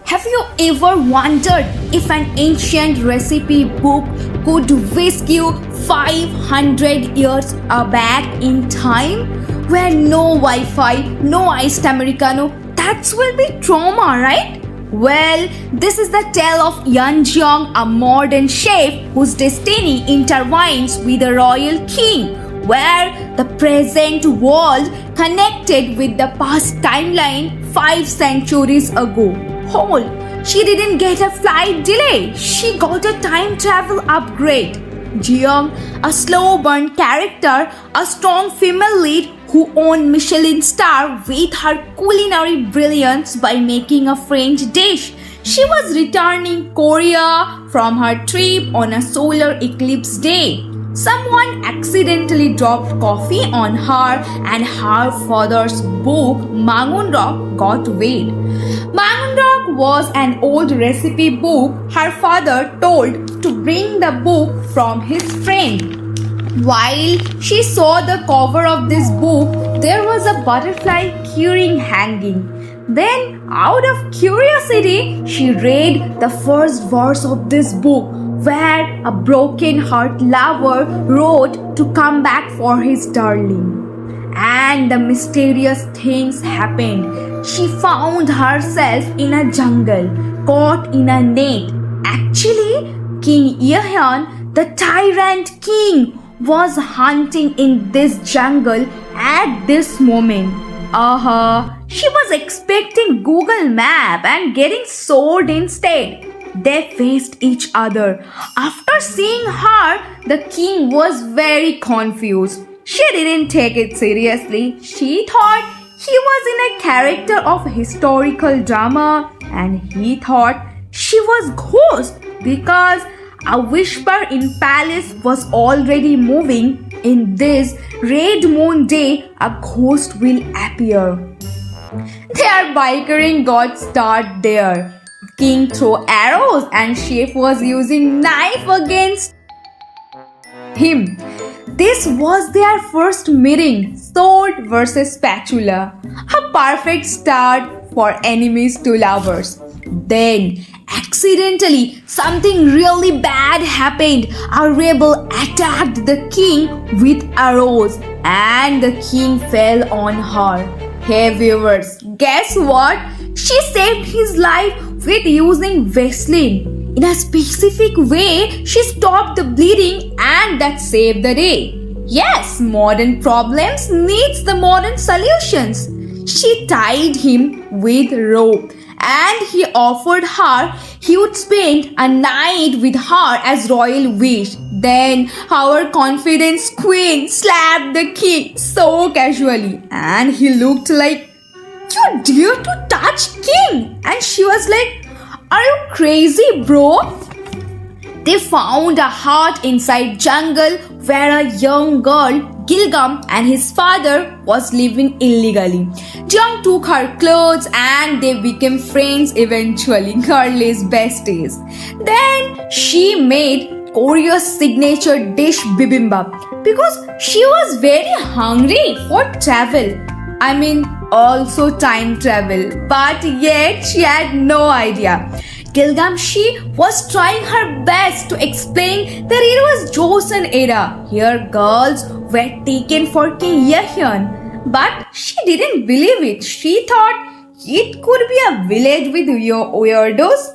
Have you ever wondered if an ancient recipe book could whisk you 500 years back in time? Where no Wi-Fi, no iced Americano, that will be trauma, right? Well, this is the tale of Jiyoung, a modern chef whose destiny intertwines with the royal king, where the present world connected with the past timeline 5 centuries ago. Hold, she didn't get a flight delay, she got a time travel upgrade. Jiyoung, a slow burn character, a strong female lead who won Michelin star with her culinary brilliance by making a French dish. She was returning Korea from her trip on a solar eclipse day. Someone accidentally dropped coffee on her and her father's book Mangunrok got wet. Mangunrok was an old recipe book her father told to bring the book from his friend. While she saw the cover of this book, there was a butterfly keyring hanging. Then, out of curiosity, she read the first verse of this book, where a broken heart lover wrote to come back for his darling. And the mysterious things happened. She found herself in a jungle, caught in a net. Actually, King Jiyoung, the tyrant king, was hunting in this jungle at this moment. She was expecting Google Map and getting sword instead. They faced each other. After seeing her, the king was very confused. She didn't take it seriously. She thought he was in a character of historical drama, and he thought she was ghost because a whisper in palace was already moving. In this red moon day, a ghost will appear. Their bickering got started there. King threw arrows and chef was using knife against him. This was their first meeting, sword versus spatula. A perfect start for enemies to lovers. Then, accidentally, something really bad happened. A rebel attacked the king with arrows and the king fell on her. Hey viewers, guess what? She saved his life with using Vaseline. In a specific way, she stopped the bleeding and that saved the day. Yes, modern problems needs the modern solutions. She tied him with rope and he offered her he would spend a night with her as royal wish. Then our confidence queen slapped the king so casually and he looked like, "You dare to touch king?" And she was like, "Are you crazy, bro?" They found a hut inside jungle where a young girl, Gilgam, and his father was living illegally. Jiyoung took her clothes and they became friends eventually, girlies besties. Then she made Korea's signature dish bibimbap because she was very hungry for travel. Also time travel. But yet she had no idea. Gilgamshi was trying her best to explain that it was Joseon era. Here girls were taken for King Jiyoung. But she didn't believe it. She thought it could be a village with weirdos.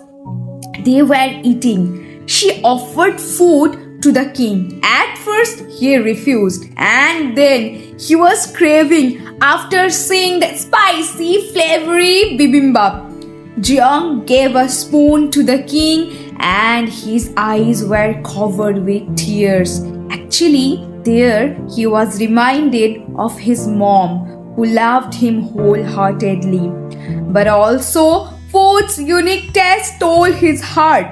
They were eating. She offered food to the king. At first he refused and then he was craving after seeing the spicy, flavory bibimbap. Jiyoung gave a spoon to the king and his eyes were covered with tears. Actually, there he was reminded of his mom who loved him wholeheartedly. But also, food's unique taste stole his heart.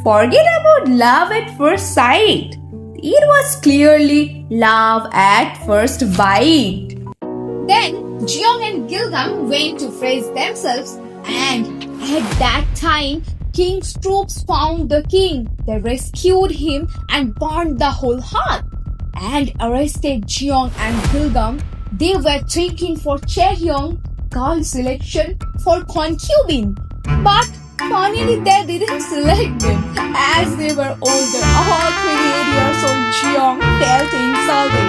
Forget about love at first sight. It was clearly love at first bite. Then Jiyoung and Gilgam went to fresh themselves, and at that time king's troops found the king. They rescued him and burned the whole hut and arrested Jiyoung and Gilgam. They were thinking for Chaehyung, girl selection for concubine. But finally they didn't select them as they were older. All 28 years old Jiyoung felt insulted.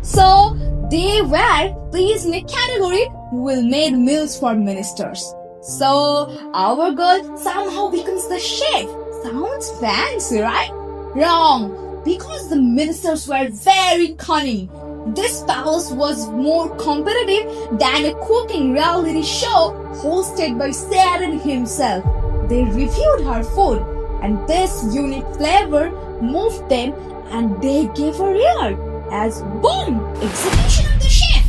So they were placed in a category who will make meals for ministers. So our girl somehow becomes the chef. Sounds fancy, right? Wrong, because the ministers were very cunning. This palace was more competitive than a cooking reality show hosted by Satan himself. They reviewed her food, and this unique flavor moved them, and they gave her ear as boom, execution of the chef.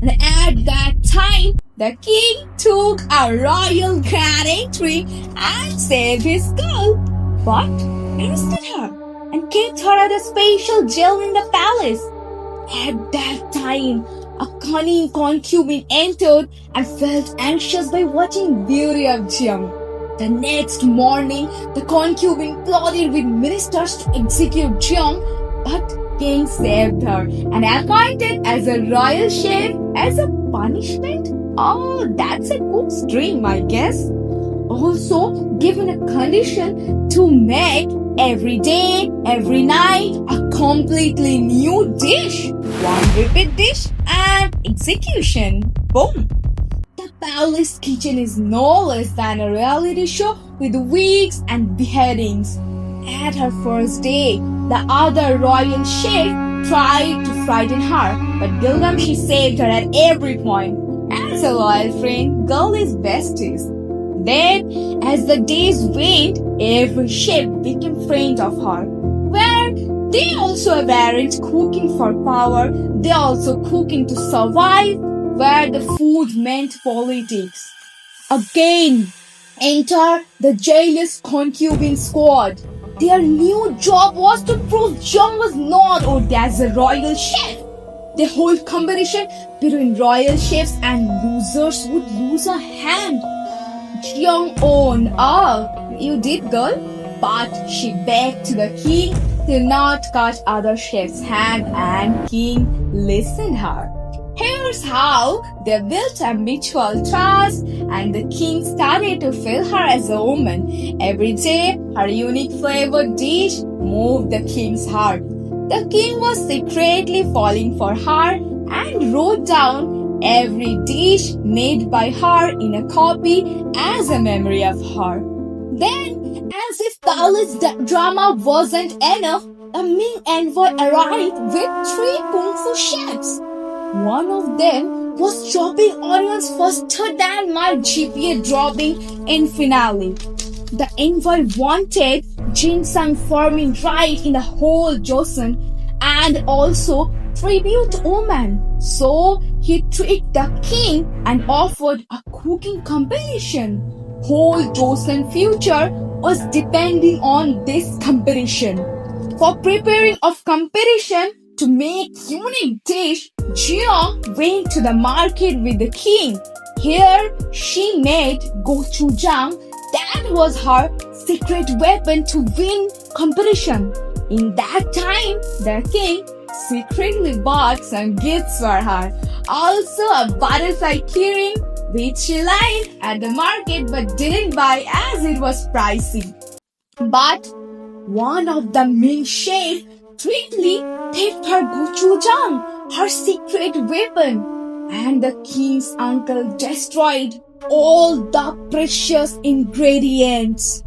And at that time, the king took a royal granite tree and saved his girl, but arrested her and kept her at a special jail in the palace. At that time, a cunning concubine entered and felt anxious by watching beauty of Jiyoung. The next morning, the concubine plotted with ministers to execute Jiyoung, but king saved her and appointed as a royal chef as a punishment. Oh, that's a cook's dream, I guess. Also, given a condition to make every day, every night, a completely new dish. One repeat dish and execution. Boom. The palace kitchen is no less than a reality show with wigs and beheadings. At her first day, the other royal chef tried to frighten her, but Gilgamesh saved her at every point. As a loyal friend, girl is besties. Then, as the days went, every chef became friend of her. Where they also weren't cooking for power, they also cooking to survive, where the food meant politics. Again, enter the jealous concubine squad. Their new job was to prove Jiyoung was not owed as a royal chef. The whole competition between royal chefs and losers would lose a hand. Jiyoung owned, "Oh, you did good," but she begged to the king to not cut other chefs' hand, and king listened her. Here's how they built a mutual trust, and the king started to feel her as a woman. Every day, her unique flavored dish moved the king's heart. The king was secretly falling for her and wrote down every dish made by her in a copy as a memory of her. Then, as if palace drama wasn't enough, a Ming envoy arrived with 3 kung fu chefs. One of them was chopping onions faster than my GPA dropping in finale. The envoy wanted ginseng farming right in the whole Joseon and also tribute women. So he tricked the king and offered a cooking competition. Whole Joseon future was depending on this competition. For preparing of competition to make unique dish, Jiyoung went to the market with the king. Here she made gochujang. That was her secret weapon to win competition. In that time, the king secretly bought some gifts for her. Also a butterfly keyring, which she liked at the market but didn't buy as it was pricey. But one of the Ming chefs trickily picked her gochujang, her secret weapon, and the king's uncle destroyed all the precious ingredients.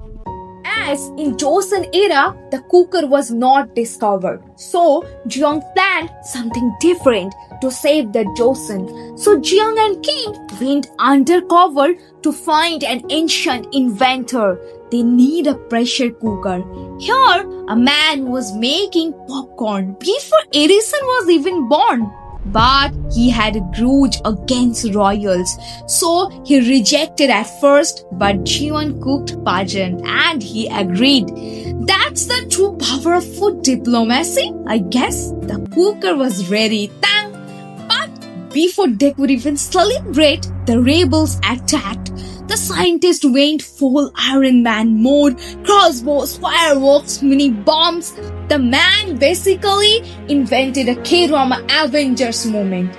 As in Joseon era, the cooker was not discovered. So Jiyoung planned something different to save the Joseon. So Jiyoung and king went undercover to find an ancient inventor. They need a pressure cooker. Here, a man was making popcorn before Edison was even born. But he had a grudge against royals, so he rejected at first, but Jiyoung cooked pageant and he agreed. That's the true power of food diplomacy, I guess. The cooker was ready, tang! But before they could even celebrate, the rebels attacked. The scientists went full Iron Man mode, crossbows, fireworks, mini bombs. The man basically invented a kdrama Avengers moment.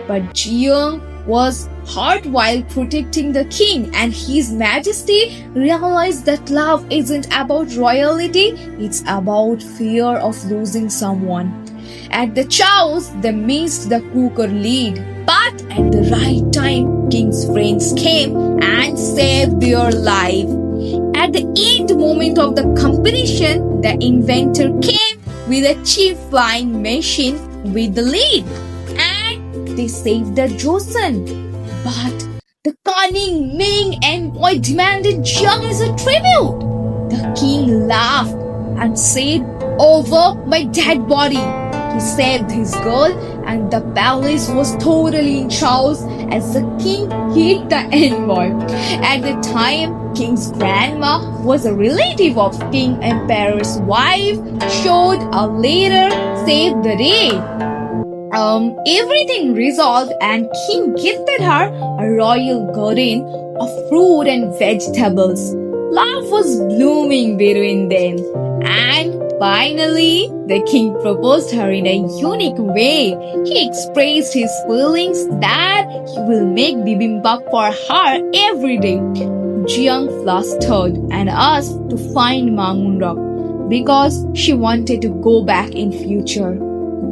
But Jiyoung was hurt while protecting the king, and His Majesty realized that love isn't about royalty, it's about fear of losing someone. At the chows, they missed the cooker lead, but at the right time, King's friends came and saved their life. At the end moment of the competition, the inventor came with a cheap flying machine with the lead, and they saved the Joseon. But the cunning Ming envoy demanded jiyoung as a tribute. The king laughed and said, "Over my dead body." He saved his girl, and the palace was totally in chaos as the king hit the envoy. At the time, King's grandma was a relative of King Emperor's wife, showed a later saved the day. Everything resolved, and King gifted her a royal garden of fruit and vegetables. Love was blooming between them, and finally, the king proposed her in a unique way. He expressed his feelings that he will make bibimbap for her every day. Jiyoung flustered and asked to find mangunrok because she wanted to go back in future.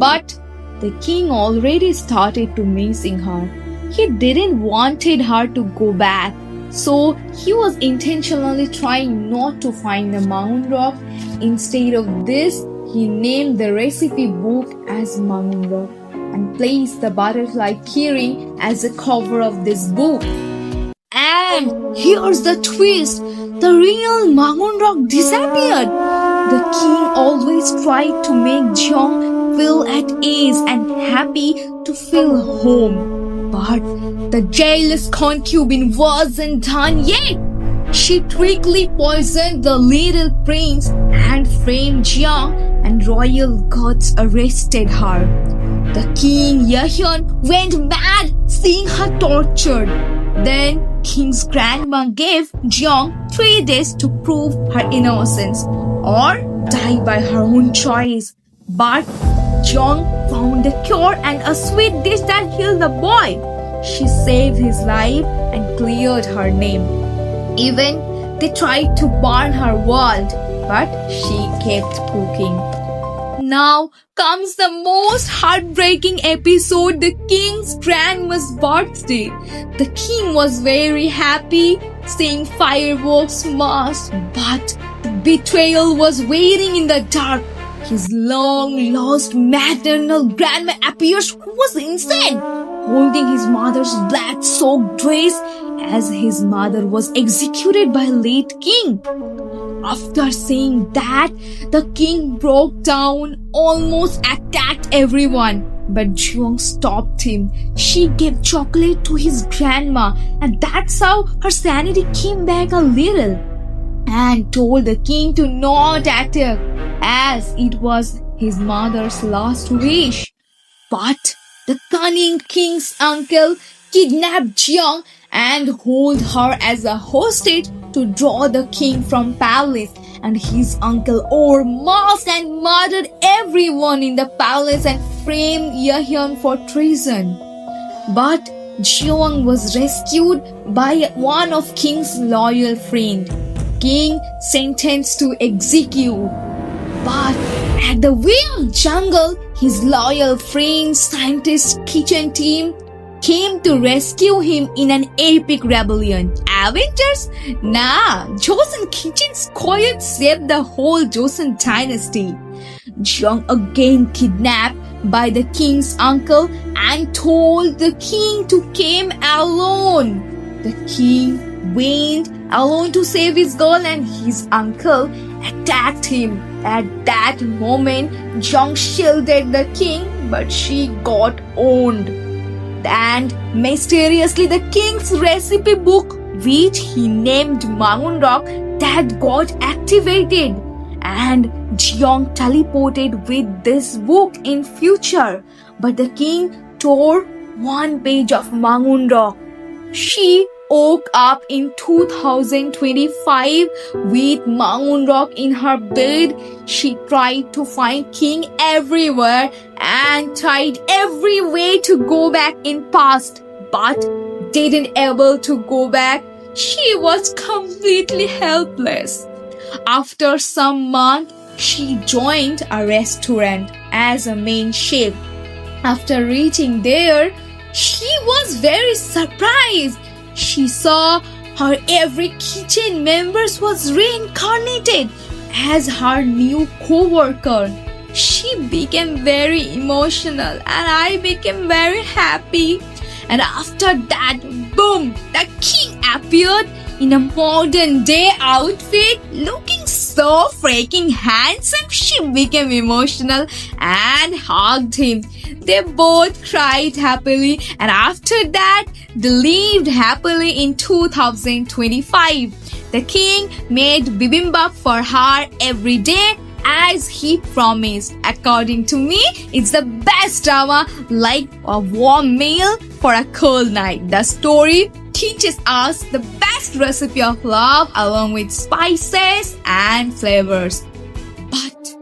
But the king already started to missing her. He didn't wanted her to go back, so he was intentionally trying not to find the mangunrok. Instead of this, he named the recipe book as mangunrok and placed the butterfly keyring as the cover of this book. And here's the twist: the real mangunrok disappeared. The king always tried to make jiyoung feel at ease and happy to feel home. But the jealous concubine wasn't done yet. She trickily poisoned the little prince and framed jiyoung, and royal guards arrested her. The king Yehyun went mad seeing her tortured. Then King's grandma gave jiyoung 3 days to prove her innocence or die by her own choice. But jiyoung found a cure and a sweet dish that healed the boy. She saved his life and cleared her name. Even they tried to burn her world, but she kept cooking. Now comes the most heartbreaking episode, the king's grandma's birthday. The king was very happy seeing fireworks mass, but the betrayal was waiting in the dark. His long-lost maternal grandma appears, who was insane, holding his mother's blood-soaked dress as his mother was executed by late king. After seeing that, the king broke down, almost attacked everyone. But jiyoung stopped him. She gave chocolate to his grandma, and that's how her sanity came back a little, and told the king to not attack, as it was his mother's last wish. But the cunning king's uncle kidnapped jiyoung and held her as a hostage to draw the king from palace, and his uncle overmasked and murdered everyone in the palace and framed Yehyun for treason. But jiyoung was rescued by one of king's loyal friend. King sentenced to execute. But at the weird jungle, his loyal friend's scientist kitchen team came to rescue him in an epic rebellion. Avengers? Nah, Joseon Kitchen Squad saved the whole Joseon dynasty. Jiyoung again kidnapped by the king's uncle and told the king to come alone. The king went alone to save his girl, and his uncle attacked him. At that moment, jiyoung shielded the king, but she got owned. And mysteriously, the king's recipe book, which he named mangunrok, that got activated, and jiyoung teleported with this book in future. But the king tore one page of mangunrok. She woke up in 2025 with mangunrok in her bed. She tried to find king everywhere and tried every way to go back in past, but didn't able to go back. She was completely helpless. After some months, she joined a restaurant as a main chef. After reaching there, she was very surprised. She saw her every kitchen members was reincarnated as her new co-worker. She became very emotional and I became very happy. And after that, boom, the king appeared in a modern day outfit, looking so freaking handsome. She became emotional and hugged him. They both cried happily, and after that, they lived happily in 2025. The king made bibimbap for her every day as he promised. According to me, it's the best drama, like a warm meal for a cold night. The story teaches us the best recipe of love along with spices and flavors. But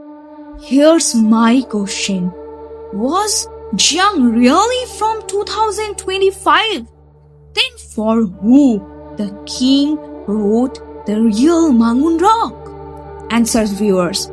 here's my question. Was jiyoung really from 2025? Then for who the king wrote the real mangunrok? Answers, viewers.